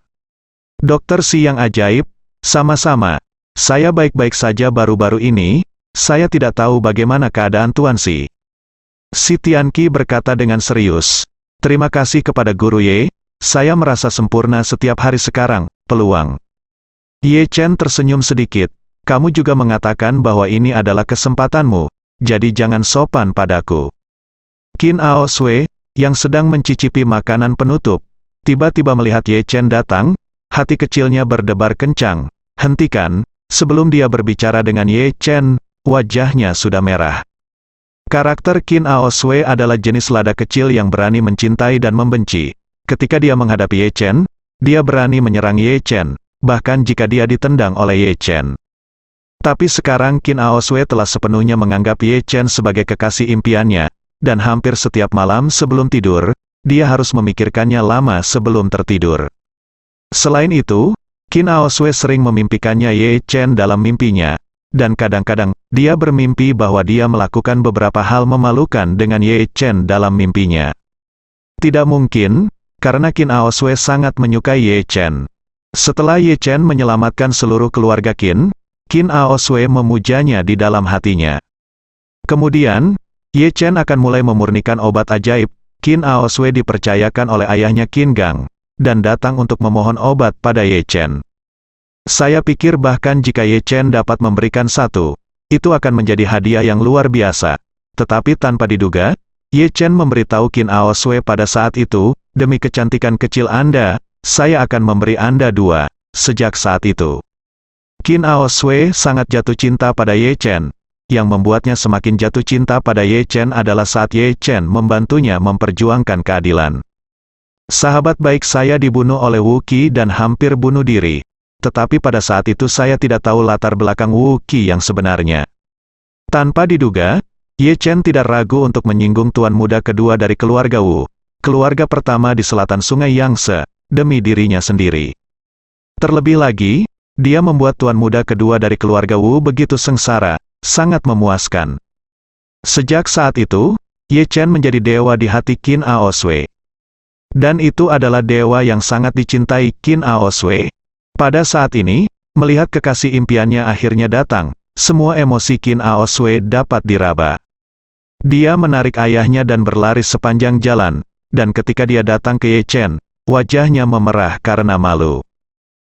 Dokter Si yang ajaib, sama-sama, saya baik-baik saja baru-baru ini, saya tidak tahu bagaimana keadaan Tuan Si. Si Tianqi berkata dengan serius, terima kasih kepada Guru Ye, saya merasa sempurna setiap hari sekarang, peluang. Ye Chen tersenyum sedikit, kamu juga mengatakan bahwa ini adalah kesempatanmu, jadi jangan sopan padaku. Qin Ao Sui, yang sedang mencicipi makanan penutup, tiba-tiba melihat Ye Chen datang, hati kecilnya berdebar kencang, hentikan, sebelum dia berbicara dengan Ye Chen, wajahnya sudah merah. Karakter Qin Ao Sui adalah jenis lada kecil yang berani mencintai dan membenci. Ketika dia menghadapi Ye Chen, dia berani menyerang Ye Chen, bahkan jika dia ditendang oleh Ye Chen. Tapi sekarang Qin Ao Sui telah sepenuhnya menganggap Ye Chen sebagai kekasih impiannya, dan hampir setiap malam sebelum tidur, dia harus memikirkannya lama sebelum tertidur. Selain itu, Qin Ao Sui sering memimpikannya Ye Chen dalam mimpinya, dan kadang-kadang, dia bermimpi bahwa dia melakukan beberapa hal memalukan dengan Ye Chen dalam mimpinya. Tidak mungkin, karena Qin Ao Sui sangat menyukai Ye Chen. Setelah Ye Chen menyelamatkan seluruh keluarga Qin Ao Sui memujanya di dalam hatinya. Kemudian, Ye Chen akan mulai memurnikan obat ajaib. Qin Ao Sui dipercayakan oleh ayahnya Qin Gang, dan datang untuk memohon obat pada Ye Chen. Saya pikir bahkan jika Ye Chen dapat memberikan satu, itu akan menjadi hadiah yang luar biasa. Tetapi tanpa diduga, Ye Chen memberitahu Qin Ao Sui pada saat itu, demi kecantikan kecil Anda, saya akan memberi Anda 2. Sejak saat itu, Qin Ao Sui sangat jatuh cinta pada Ye Chen. Yang membuatnya semakin jatuh cinta pada Ye Chen adalah saat Ye Chen membantunya memperjuangkan keadilan. Sahabat baik saya dibunuh oleh Wu Qi dan hampir bunuh diri. Tetapi pada saat itu saya tidak tahu latar belakang Wu Qi yang sebenarnya. Tanpa diduga, Ye Chen tidak ragu untuk menyinggung tuan muda kedua dari keluarga Wu, keluarga pertama di selatan Sungai Yangtze, demi dirinya sendiri. Terlebih lagi, dia membuat tuan muda kedua dari keluarga Wu begitu sengsara, sangat memuaskan. Sejak saat itu, Ye Chen menjadi dewa di hati Qin Ao Sui. Dan itu adalah dewa yang sangat dicintai Qin Ao Sui. Pada saat ini, melihat kekasih impiannya akhirnya datang, semua emosi Qin Ao Sui dapat diraba. Dia menarik ayahnya dan berlari sepanjang jalan, dan ketika dia datang ke Ye Chen, wajahnya memerah karena malu.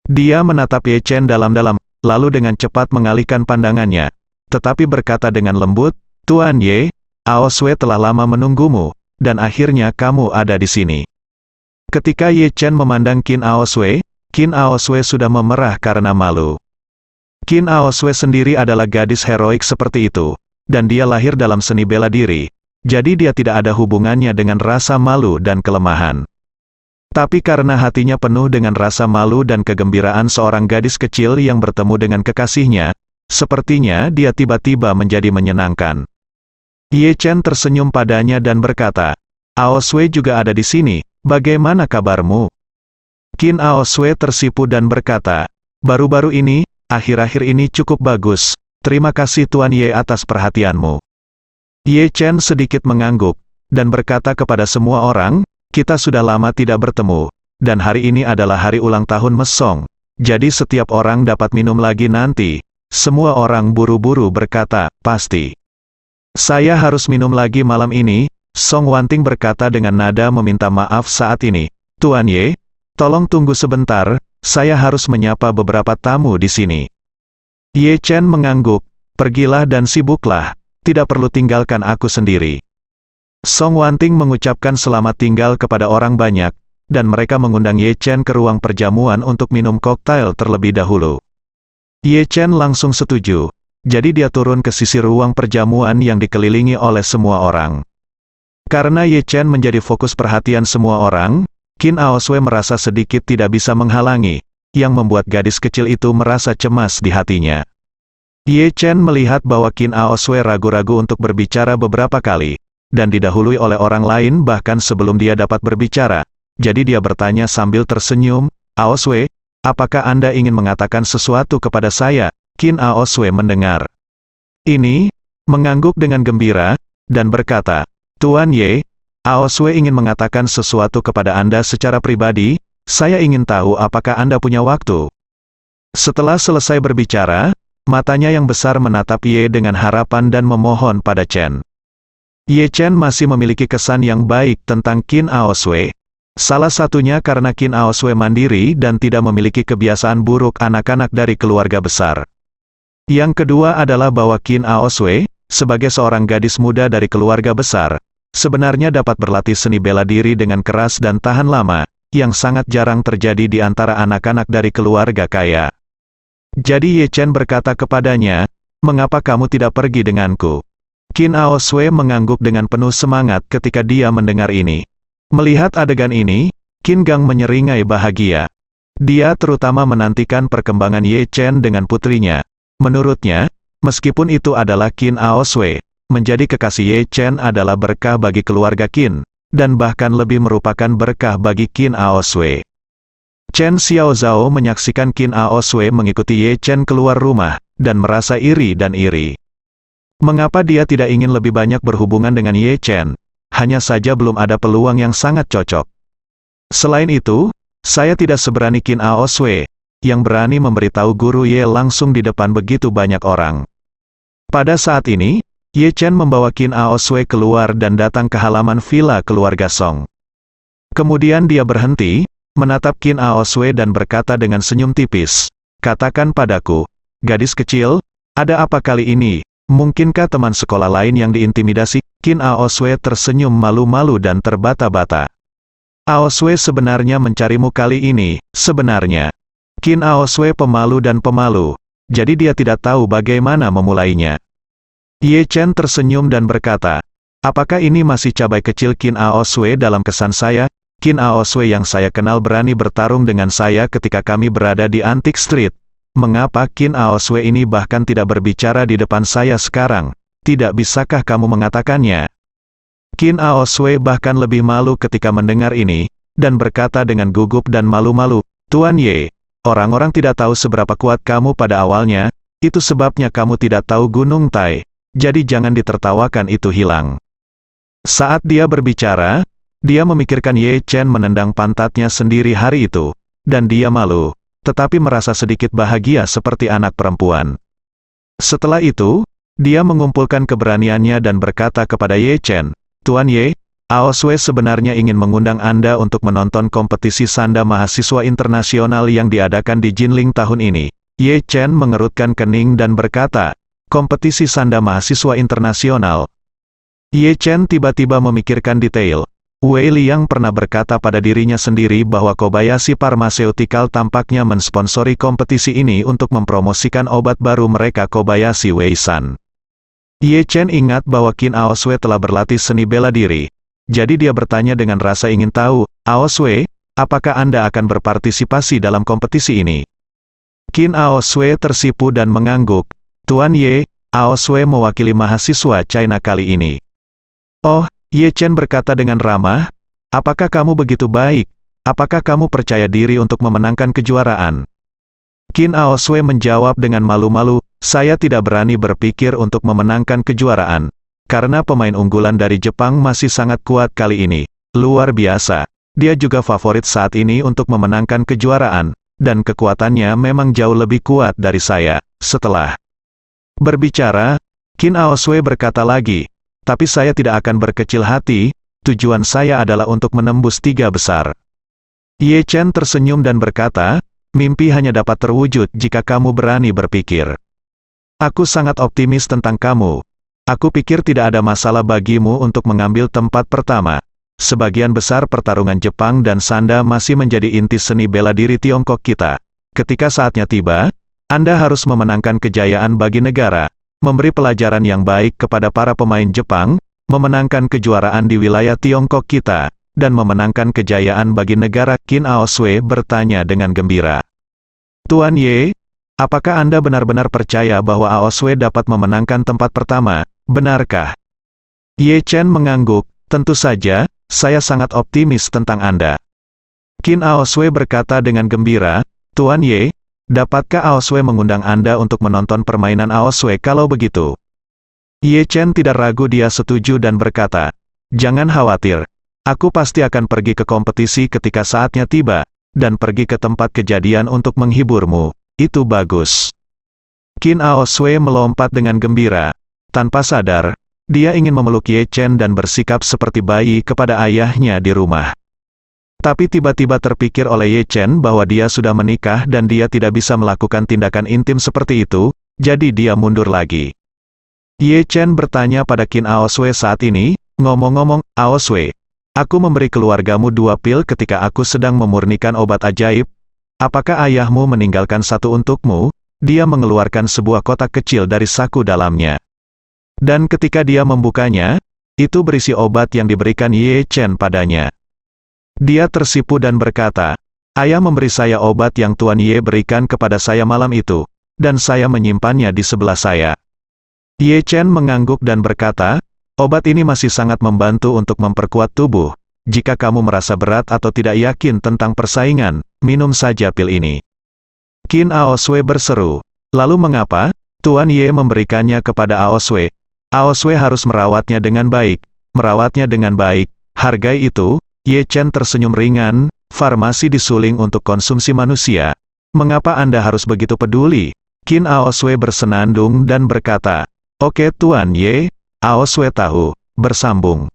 Dia menatap Ye Chen dalam-dalam, lalu dengan cepat mengalihkan pandangannya, tetapi berkata dengan lembut, "Tuan Ye, Ao Sui telah lama menunggumu, dan akhirnya kamu ada di sini." Ketika Ye Chen memandang Qin Ao Sui sudah memerah karena malu. Qin Ao Sui sendiri adalah gadis heroik seperti itu, dan dia lahir dalam seni bela diri, jadi dia tidak ada hubungannya dengan rasa malu dan kelemahan. Tapi karena hatinya penuh dengan rasa malu dan kegembiraan seorang gadis kecil yang bertemu dengan kekasihnya, sepertinya dia tiba-tiba menjadi menyenangkan. Ye Chen tersenyum padanya dan berkata, "Ao Sui juga ada di sini, bagaimana kabarmu?" Qin Ao Sui tersipu dan berkata, "Baru-baru ini, akhir-akhir ini cukup bagus. Terima kasih Tuan Ye atas perhatianmu." Ye Chen sedikit mengangguk, dan berkata kepada semua orang, "Kita sudah lama tidak bertemu, dan hari ini adalah hari ulang tahun Mesong, jadi setiap orang dapat minum lagi nanti." Semua orang buru-buru berkata, "Pasti. Saya harus minum lagi malam ini." Song Wanting berkata dengan nada meminta maaf saat ini, "Tuan Ye, tolong tunggu sebentar, saya harus menyapa beberapa tamu di sini." Ye Chen mengangguk, "Pergilah dan sibuklah, tidak perlu tinggalkan aku sendiri." Song Wanting mengucapkan selamat tinggal kepada orang banyak, dan mereka mengundang Ye Chen ke ruang perjamuan untuk minum koktail terlebih dahulu. Ye Chen langsung setuju, jadi dia turun ke sisi ruang perjamuan yang dikelilingi oleh semua orang. Karena Ye Chen menjadi fokus perhatian semua orang, Qin Ao Sui merasa sedikit tidak bisa menghalangi, yang membuat gadis kecil itu merasa cemas di hatinya. Ye Chen melihat bahwa Qin Ao Sui ragu-ragu untuk berbicara beberapa kali, dan didahului oleh orang lain bahkan sebelum dia dapat berbicara, jadi dia bertanya sambil tersenyum, "Ao Sui, apakah Anda ingin mengatakan sesuatu kepada saya?" Qin Ao Sui mendengar ini, mengangguk dengan gembira, dan berkata, "Tuan Ye, Ao Sui ingin mengatakan sesuatu kepada Anda secara pribadi, saya ingin tahu apakah Anda punya waktu." Setelah selesai berbicara, matanya yang besar menatap Ye dengan harapan dan memohon pada Chen. Ye Chen masih memiliki kesan yang baik tentang Qin Ao Sui. Salah satunya karena Qin Ao Sui mandiri dan tidak memiliki kebiasaan buruk anak-anak dari keluarga besar. Yang kedua adalah bahwa Qin Ao Sui, sebagai seorang gadis muda dari keluarga besar, sebenarnya dapat berlatih seni bela diri dengan keras dan tahan lama, yang sangat jarang terjadi di antara anak-anak dari keluarga kaya. Jadi Ye Chen berkata kepadanya, "Mengapa kamu tidak pergi denganku?" Qin Ao Sui mengangguk dengan penuh semangat ketika dia mendengar ini. Melihat adegan ini, Qin Gang menyeringai bahagia. Dia terutama menantikan perkembangan Ye Chen dengan putrinya. Menurutnya, meskipun itu adalah Qin Ao Sui, menjadi kekasih Ye Chen adalah berkah bagi keluarga Qin, dan bahkan lebih merupakan berkah bagi Qin Ao Sui. Chen Xiaozhao menyaksikan Qin Ao Sui mengikuti Ye Chen keluar rumah, dan merasa iri dan iri. Mengapa dia tidak ingin lebih banyak berhubungan dengan Ye Chen? Hanya saja belum ada peluang yang sangat cocok. Selain itu, saya tidak seberani Qin Ao Sui, yang berani memberitahu guru Ye langsung di depan begitu banyak orang. Pada saat ini, Ye Chen membawa Qin Ao Sui keluar dan datang ke halaman villa keluarga Song. Kemudian dia berhenti, menatap Qin Ao Sui dan berkata dengan senyum tipis, "Katakan padaku, gadis kecil, ada apa kali ini? Mungkinkah teman sekolah lain yang diintimidasi?" Qin Ao Sui tersenyum malu-malu dan terbata-bata. "Ao Sui sebenarnya mencarimu kali ini, sebenarnya." Qin Ao Sui pemalu dan pemalu, jadi dia tidak tahu bagaimana memulainya. Ye Chen tersenyum dan berkata, "Apakah ini masih cabai kecil Qin Ao Sui dalam kesan saya? Qin Ao Sui yang saya kenal berani bertarung dengan saya ketika kami berada di Antique Street. mengapa Qin Aoswei ini bahkan tidak berbicara di depan saya sekarang? Tidak bisakah kamu mengatakannya? Qin Aoswei bahkan lebih malu ketika mendengar ini, dan berkata dengan gugup dan malu-malu, Tuan Ye, orang-orang tidak tahu seberapa kuat kamu pada awalnya, itu sebabnya kamu tidak tahu Gunung Tai, jadi jangan ditertawakan itu hilang. Saat dia berbicara, dia memikirkan Ye Chen menendang pantatnya sendiri hari itu, dan dia malu, tetapi merasa sedikit bahagia seperti anak perempuan. Setelah itu, dia mengumpulkan keberaniannya dan berkata kepada Ye Chen, Tuan Ye, Aoswei sebenarnya ingin mengundang Anda untuk menonton kompetisi sanda mahasiswa internasional yang diadakan di Jinling tahun ini. Ye Chen mengerutkan kening dan berkata, kompetisi sanda mahasiswa internasional. Ye Chen tiba-tiba memikirkan detail. Wei Liang pernah berkata pada dirinya sendiri bahwa Kobayashi Pharmaceutical tampaknya mensponsori kompetisi ini untuk mempromosikan obat baru mereka Kobayashi Wei-san. Ye Chen ingat bahwa Qin Aoswei telah berlatih seni bela diri. Jadi dia bertanya dengan rasa ingin tahu, Aoswei, apakah Anda akan berpartisipasi dalam kompetisi ini? Qin Aoswei tersipu dan mengangguk. Tuan Ye, Aoswei mewakili mahasiswa China kali ini. Oh, Ye Chen berkata dengan ramah, apakah kamu begitu baik? Apakah kamu percaya diri untuk memenangkan kejuaraan? Qin Aoswei menjawab dengan malu-malu, saya tidak berani berpikir untuk memenangkan kejuaraan. Karena pemain unggulan dari Jepang masih sangat kuat kali ini. Luar biasa. Dia juga favorit saat ini untuk memenangkan kejuaraan, dan kekuatannya memang jauh lebih kuat dari saya. Setelah berbicara, Qin Aoswei berkata lagi, tapi saya tidak akan berkecil hati, tujuan saya adalah untuk menembus 3 besar. Ye Chen tersenyum dan berkata, mimpi hanya dapat terwujud jika kamu berani berpikir. Aku sangat optimis tentang kamu. Aku pikir tidak ada masalah bagimu untuk mengambil tempat pertama. Sebagian besar pertarungan Jepang dan sanda masih menjadi inti seni bela diri Tiongkok kita. Ketika saatnya tiba, Anda harus memenangkan kejayaan bagi negara. Memberi pelajaran yang baik kepada para pemain Jepang, memenangkan kejuaraan di wilayah Tiongkok kita, dan memenangkan kejayaan bagi negara. Qin Aoswei bertanya dengan gembira. Tuan Ye, apakah Anda benar-benar percaya bahwa Aoswei dapat memenangkan tempat pertama, benarkah? Ye Chen mengangguk, tentu saja, saya sangat optimis tentang Anda. Qin Aoswei berkata dengan gembira, Tuan Ye, dapatkah Aoswei mengundang Anda untuk menonton permainan Aoswei kalau begitu? Ye Chen tidak ragu, dia setuju dan berkata, jangan khawatir. Aku pasti akan pergi ke kompetisi ketika saatnya tiba, dan pergi ke tempat kejadian untuk menghiburmu. Itu bagus. Qin Aoswei melompat dengan gembira. Tanpa sadar, dia ingin memeluk Ye Chen dan bersikap seperti bayi kepada ayahnya di rumah. Tapi tiba-tiba terpikir oleh Ye Chen bahwa dia sudah menikah dan dia tidak bisa melakukan tindakan intim seperti itu, jadi dia mundur lagi. Ye Chen bertanya pada Qin Aoswei saat ini, ngomong-ngomong, Aoswei, aku memberi keluargamu 2 pil ketika aku sedang memurnikan obat ajaib. Apakah ayahmu meninggalkan 1 untukmu? Dia mengeluarkan sebuah kotak kecil dari saku dalamnya. Dan ketika dia membukanya, itu berisi obat yang diberikan Ye Chen padanya. Dia tersipu dan berkata, ayah memberi saya obat yang Tuan Ye berikan kepada saya malam itu, dan saya menyimpannya di sebelah saya. Ye Chen mengangguk dan berkata, obat ini masih sangat membantu untuk memperkuat tubuh. Jika kamu merasa berat atau tidak yakin tentang persaingan, minum saja pil ini. Qin Aoswei berseru, lalu mengapa? Tuan Ye memberikannya kepada Aoswei. Aoswei harus merawatnya dengan baik. Merawatnya dengan baik. Hargai itu. Ye Chen tersenyum ringan, farmasi disuling untuk konsumsi manusia. Mengapa Anda harus begitu peduli? Qin Aoswei bersenandung dan berkata, oke Tuan Ye, Aoswei tahu, bersambung.